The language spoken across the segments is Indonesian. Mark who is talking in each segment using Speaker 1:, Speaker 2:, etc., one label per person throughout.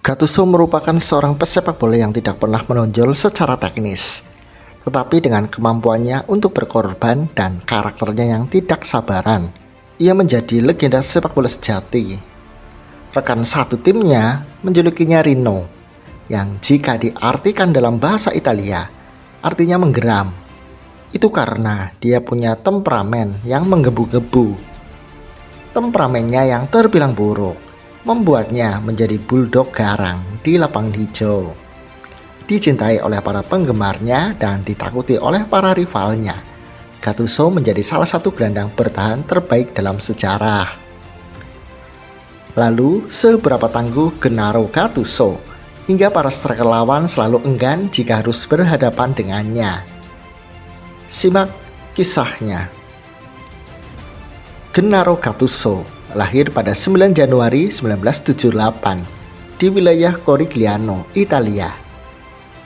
Speaker 1: Gattuso merupakan seorang pesepak bola yang tidak pernah menonjol secara teknis, tetapi dengan kemampuannya untuk berkorban dan karakternya yang tidak sabaran, ia menjadi legenda sepak bola sejati. Rekan satu timnya menjulukinya Rino, yang jika diartikan dalam bahasa Italia, artinya menggeram. Itu karena dia punya temperamen yang menggebu-gebu. Temperamennya yang terbilang buruk membuatnya menjadi bulldog garang di lapangan hijau. Dicintai oleh para penggemarnya dan ditakuti oleh para rivalnya, Gattuso menjadi salah satu gelandang bertahan terbaik dalam sejarah. Lalu, seberapa tangguh Gennaro Gattuso hingga para striker lawan selalu enggan jika harus berhadapan dengannya? Simak kisahnya. Gennaro Gattuso lahir pada 9 Januari 1978 di wilayah Corigliano, Italia.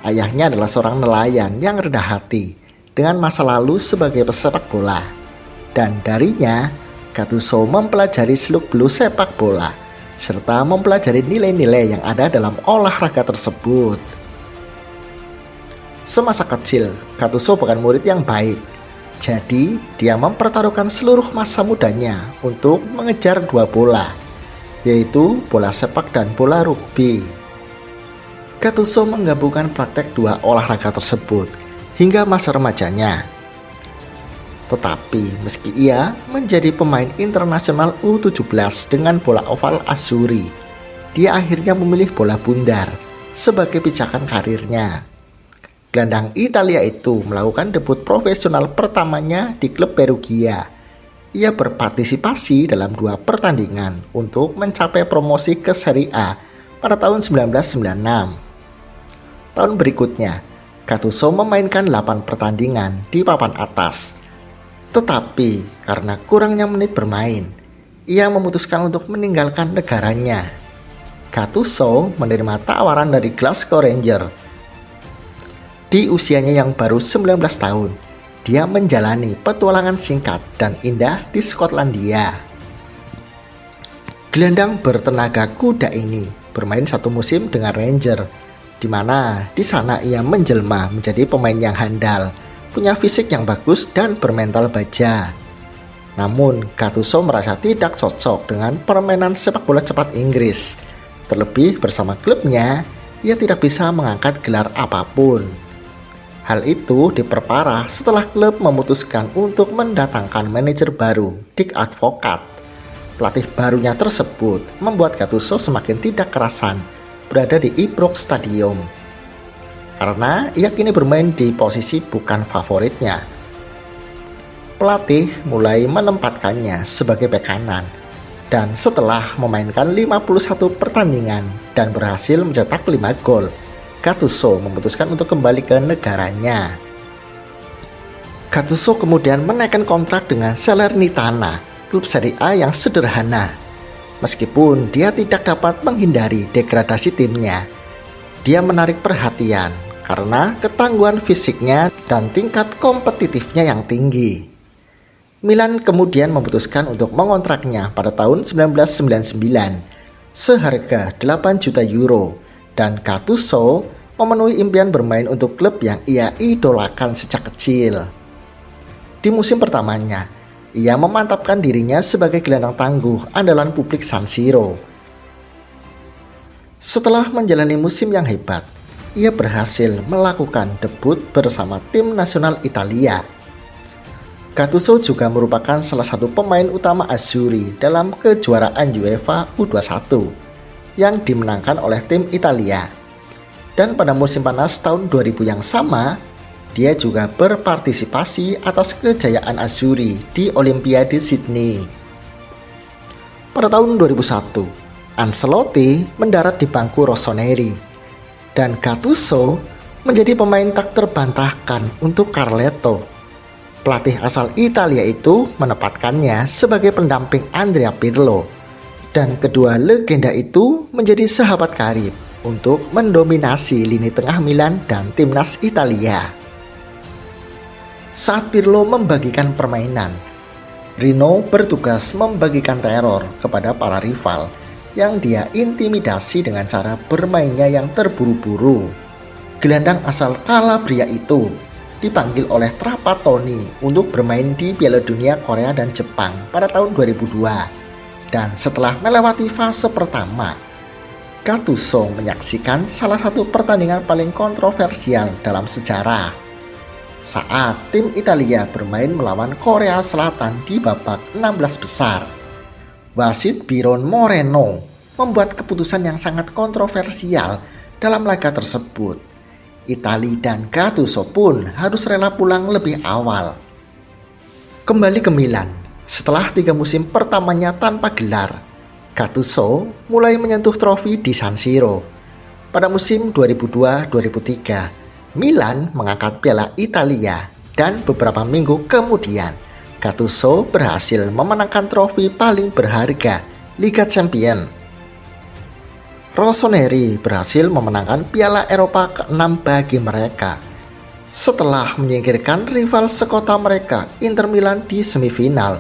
Speaker 1: Ayahnya adalah seorang nelayan yang rendah hati dengan masa lalu sebagai pesepak bola. Dan darinya, Gattuso mempelajari seluk-beluk sepak bola serta mempelajari nilai-nilai yang ada dalam olahraga tersebut. Semasa kecil, Gattuso bukan murid yang baik. Jadi, dia mempertaruhkan seluruh masa mudanya untuk mengejar dua bola, yaitu bola sepak dan bola rugby. Gattuso menggabungkan praktek dua olahraga tersebut hingga masa remajanya. Tetapi meski ia menjadi pemain internasional U17 dengan bola oval Azzurri, dia akhirnya memilih bola bundar sebagai pijakan karirnya. Gelandang Italia itu melakukan debut profesional pertamanya di klub Perugia. Ia berpartisipasi dalam 2 pertandingan untuk mencapai promosi ke Serie A pada tahun 1996. Tahun berikutnya, Gattuso memainkan 8 pertandingan di papan atas. Tetapi karena kurangnya menit bermain, ia memutuskan untuk meninggalkan negaranya. Gattuso menerima tawaran dari Glasgow Rangers. Di usianya yang baru 19 tahun, dia menjalani petualangan singkat dan indah di Skotlandia. Gelandang bertenaga kuda ini bermain 1 musim dengan Rangers, di mana di sana ia menjelma menjadi pemain yang handal, punya fisik yang bagus dan bermental baja. Namun, Gattuso merasa tidak cocok dengan permainan sepak bola cepat Inggris. Terlebih bersama klubnya, ia tidak bisa mengangkat gelar apapun. Hal itu diperparah setelah klub memutuskan untuk mendatangkan manajer baru, Dick Advocaat. Pelatih barunya tersebut membuat Gattuso semakin tidak kerasan berada di Ibrox Stadium, karena ia kini bermain di posisi bukan favoritnya. Pelatih mulai menempatkannya sebagai bek kanan, dan setelah memainkan 51 pertandingan dan berhasil mencetak 5 gol, Gattuso memutuskan untuk kembali ke negaranya. Gattuso kemudian menaikkan kontrak dengan Salernitana, klub Serie A yang sederhana. Meskipun dia tidak dapat menghindari degradasi timnya, dia menarik perhatian karena ketangguhan fisiknya dan tingkat kompetitifnya yang tinggi. Milan kemudian memutuskan untuk mengontraknya pada tahun 1999 seharga 8 juta euro, dan Gattuso memenuhi impian bermain untuk klub yang ia idolakan sejak kecil. Di musim pertamanya, ia memantapkan dirinya sebagai gelandang tangguh andalan publik San Siro. Setelah menjalani musim yang hebat, ia berhasil melakukan debut bersama tim nasional Italia. Gattuso juga merupakan salah satu pemain utama Azzurri dalam kejuaraan UEFA U21 yang dimenangkan oleh tim Italia. Dan pada musim panas tahun 2000 yang sama, dia juga berpartisipasi atas kejayaan Azzurri di Olimpiade Sydney. Pada tahun 2001, Ancelotti mendarat di bangku Rossoneri, dan Gattuso menjadi pemain tak terbantahkan untuk Carletto. Pelatih asal Italia itu menempatkannya sebagai pendamping Andrea Pirlo, dan kedua legenda itu menjadi sahabat karib untuk mendominasi lini tengah Milan dan timnas Italia. Saat Pirlo membagikan permainan, Rino bertugas membagikan teror kepada para rival yang dia intimidasi dengan cara bermainnya yang terburu-buru. Gelandang asal Calabria itu dipanggil oleh Trapattoni untuk bermain di Piala Dunia Korea dan Jepang pada tahun 2002. Dan setelah melewati fase pertama, Gattuso menyaksikan salah satu pertandingan paling kontroversial dalam sejarah saat tim Italia bermain melawan Korea Selatan di babak 16 besar. Wasit Byron Moreno membuat keputusan yang sangat kontroversial dalam laga tersebut. Italia dan Gattuso pun harus rela pulang lebih awal. Kembali ke Milan, setelah 3 musim pertamanya tanpa gelar, Gattuso mulai menyentuh trofi di San Siro. Pada musim 2002-2003, Milan mengangkat Piala Italia dan beberapa minggu kemudian Gattuso berhasil memenangkan trofi paling berharga Liga Champions. Rossoneri berhasil memenangkan Piala Eropa ke-6 bagi mereka setelah menyingkirkan rival sekota mereka Inter Milan di semifinal.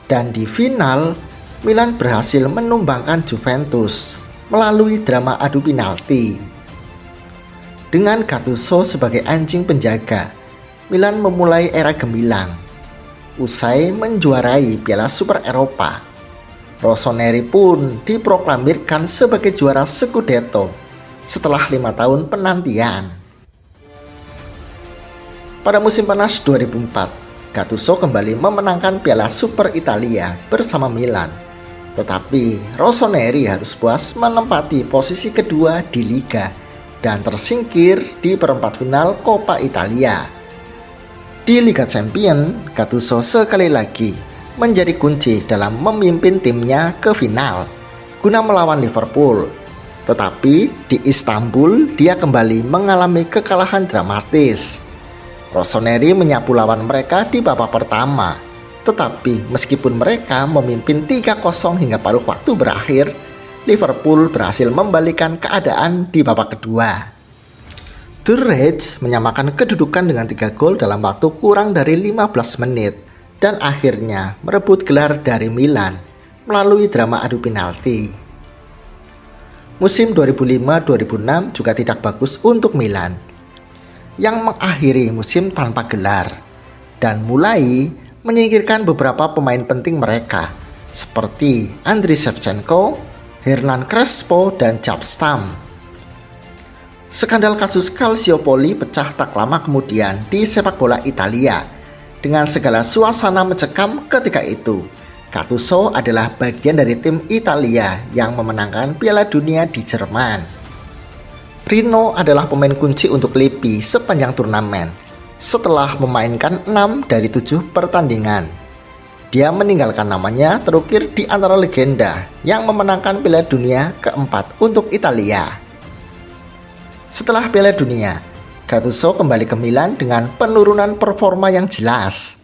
Speaker 1: Dan di final, Milan berhasil menumbangkan Juventus melalui drama adu penalti. Dengan Gattuso sebagai anjing penjaga, Milan memulai era gemilang. Usai menjuarai Piala Super Eropa, Rossoneri pun diproklamirkan sebagai juara Scudetto setelah 5 tahun penantian. Pada musim panas 2004, Gattuso kembali memenangkan Piala Super Italia bersama Milan. Tetapi Rossoneri harus puas menempati posisi kedua di Liga dan tersingkir di perempat final Coppa Italia. Di Liga Champions, Gattuso sekali lagi menjadi kunci dalam memimpin timnya ke final guna melawan Liverpool. Tetapi di Istanbul dia kembali mengalami kekalahan dramatis. Rossoneri menyapu lawan mereka di babak pertama. Tetapi meskipun mereka memimpin 3-0 hingga paruh waktu berakhir, Liverpool berhasil membalikan keadaan di babak kedua. The Reds menyamakan kedudukan dengan 3 gol dalam waktu kurang dari 15 menit dan akhirnya merebut gelar dari Milan melalui drama adu penalti. Musim 2005-2006 juga tidak bagus untuk Milan yang mengakhiri musim tanpa gelar dan mulai menyingkirkan beberapa pemain penting mereka seperti Andriy Shevchenko, Hernan Crespo, dan Jaap Stam. Skandal kasus Calciopoli pecah tak lama kemudian di sepak bola Italia. Dengan segala suasana mencekam ketika itu, Gattuso adalah bagian dari tim Italia yang memenangkan Piala Dunia di Jerman. Rino adalah pemain kunci untuk Lippi sepanjang turnamen setelah memainkan 6 dari 7 pertandingan. Dia meninggalkan namanya terukir di antara legenda yang memenangkan Piala Dunia keempat untuk Italia. Setelah Piala Dunia, Gattuso kembali ke Milan dengan penurunan performa yang jelas.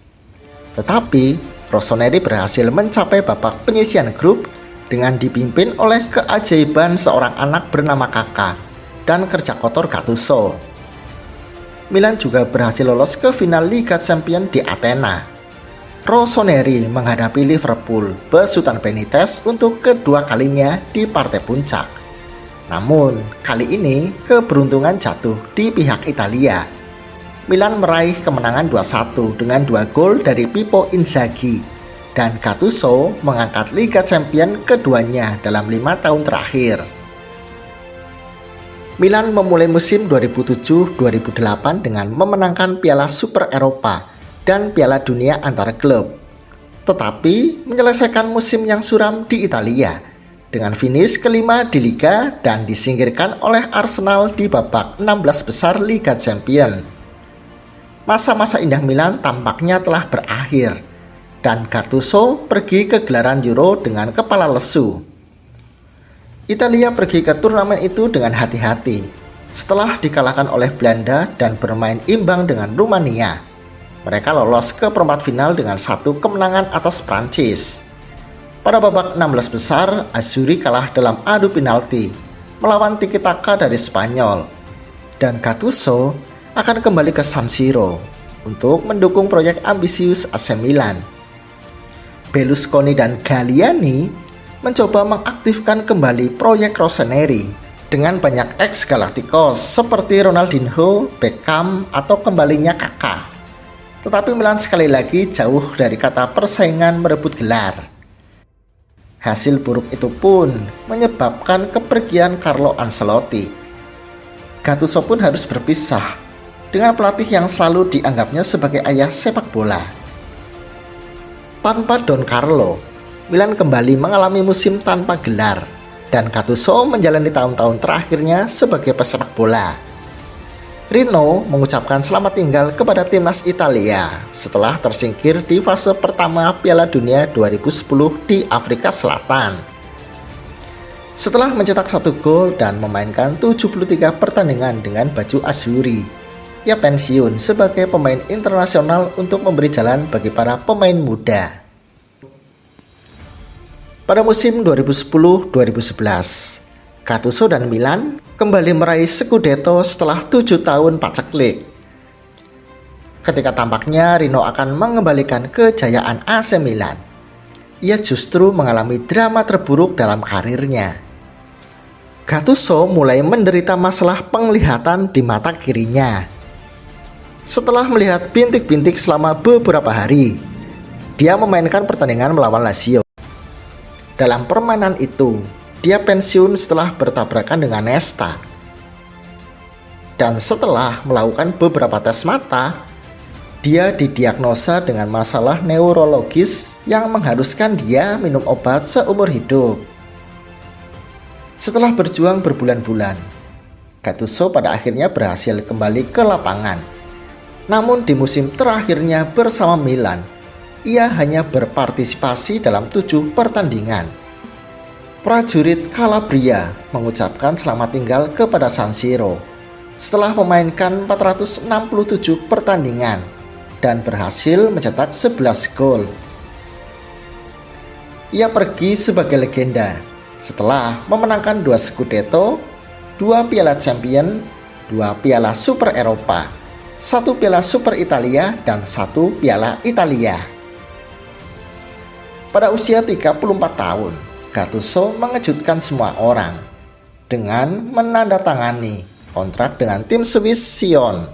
Speaker 1: Tetapi Rossoneri berhasil mencapai babak penyisihan grup dengan dipimpin oleh keajaiban seorang anak bernama Kakak dan kerja kotor Gattuso. Milan juga berhasil lolos ke final Liga Champions di Athena. Rossoneri menghadapi Liverpool besutan Benitez untuk kedua kalinya di partai puncak. Namun, kali ini keberuntungan jatuh di pihak Italia. Milan meraih kemenangan 2-1 dengan 2 gol dari Pippo Inzaghi dan Gattuso mengangkat Liga Champions keduanya dalam 5 tahun terakhir. Milan memulai musim 2007-2008 dengan memenangkan Piala Super Eropa dan Piala Dunia antar klub. Tetapi menyelesaikan musim yang suram di Italia dengan finish kelima di Liga dan disingkirkan oleh Arsenal di babak 16 besar Liga Champions. Masa-masa indah Milan tampaknya telah berakhir dan Gattuso pergi ke gelaran Euro dengan kepala lesu. Italia pergi ke turnamen itu dengan hati-hati setelah dikalahkan oleh Belanda dan bermain imbang dengan Rumania. Mereka lolos ke perempat final dengan 1 kemenangan atas Prancis. Pada babak 16 besar, Azzurri kalah dalam adu penalti melawan Tiki Taka dari Spanyol. Dan Gattuso akan kembali ke San Siro untuk mendukung proyek ambisius AC Milan. Berlusconi dan Galliani mencoba mengaktifkan kembali proyek Rossoneri dengan banyak ex-Galacticos seperti Ronaldinho, Beckham, atau kembalinya Kakak. Tetapi Milan sekali lagi jauh dari kata persaingan merebut gelar. Hasil buruk itu pun menyebabkan kepergian Carlo Ancelotti. Gattuso pun harus berpisah dengan pelatih yang selalu dianggapnya sebagai ayah sepak bola. Tanpa Don Carlo, Milan kembali mengalami musim tanpa gelar dan Gattuso menjalani tahun-tahun terakhirnya sebagai pesepak bola. Rino mengucapkan selamat tinggal kepada timnas Italia setelah tersingkir di fase pertama Piala Dunia 2010 di Afrika Selatan. Setelah mencetak 1 gol dan memainkan 73 pertandingan dengan baju Azzurri, ia pensiun sebagai pemain internasional untuk memberi jalan bagi para pemain muda. Pada musim 2010-2011, Gattuso dan Milan kembali meraih Scudetto setelah 7 tahun paceklik. Ketika tampaknya Rino akan mengembalikan kejayaan AC Milan, ia justru mengalami drama terburuk dalam karirnya. Gattuso mulai menderita masalah penglihatan di mata kirinya. Setelah melihat bintik-bintik selama beberapa hari, dia memainkan pertandingan melawan Lazio. Dalam permainan itu, dia pensiun setelah bertabrakan dengan Nesta. Dan setelah melakukan beberapa tes mata, dia didiagnosa dengan masalah neurologis yang mengharuskan dia minum obat seumur hidup. Setelah berjuang berbulan-bulan, Gattuso pada akhirnya berhasil kembali ke lapangan. Namun di musim terakhirnya bersama Milan, ia hanya berpartisipasi dalam 7 pertandingan. Prajurit Calabria mengucapkan selamat tinggal kepada San Siro setelah memainkan 467 pertandingan dan berhasil mencetak 11 gol. Ia pergi sebagai legenda setelah memenangkan 2 Scudetto, 2 Piala Champion, 2 Piala Super Eropa, 1 Piala Super Italia, dan 1 Piala Italia. Pada usia 34 tahun, Gattuso mengejutkan semua orang dengan menandatangani kontrak dengan tim Swiss Sion.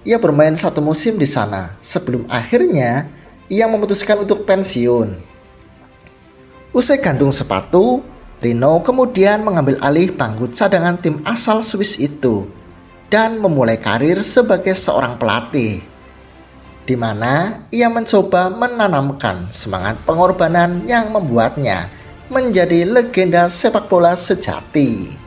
Speaker 1: Ia bermain 1 musim di sana sebelum akhirnya ia memutuskan untuk pensiun. Usai gantung sepatu, Rino kemudian mengambil alih bangku cadangan tim asal Swiss itu dan memulai karir sebagai seorang pelatih, di mana ia mencoba menanamkan semangat pengorbanan yang membuatnya menjadi legenda sepak bola sejati.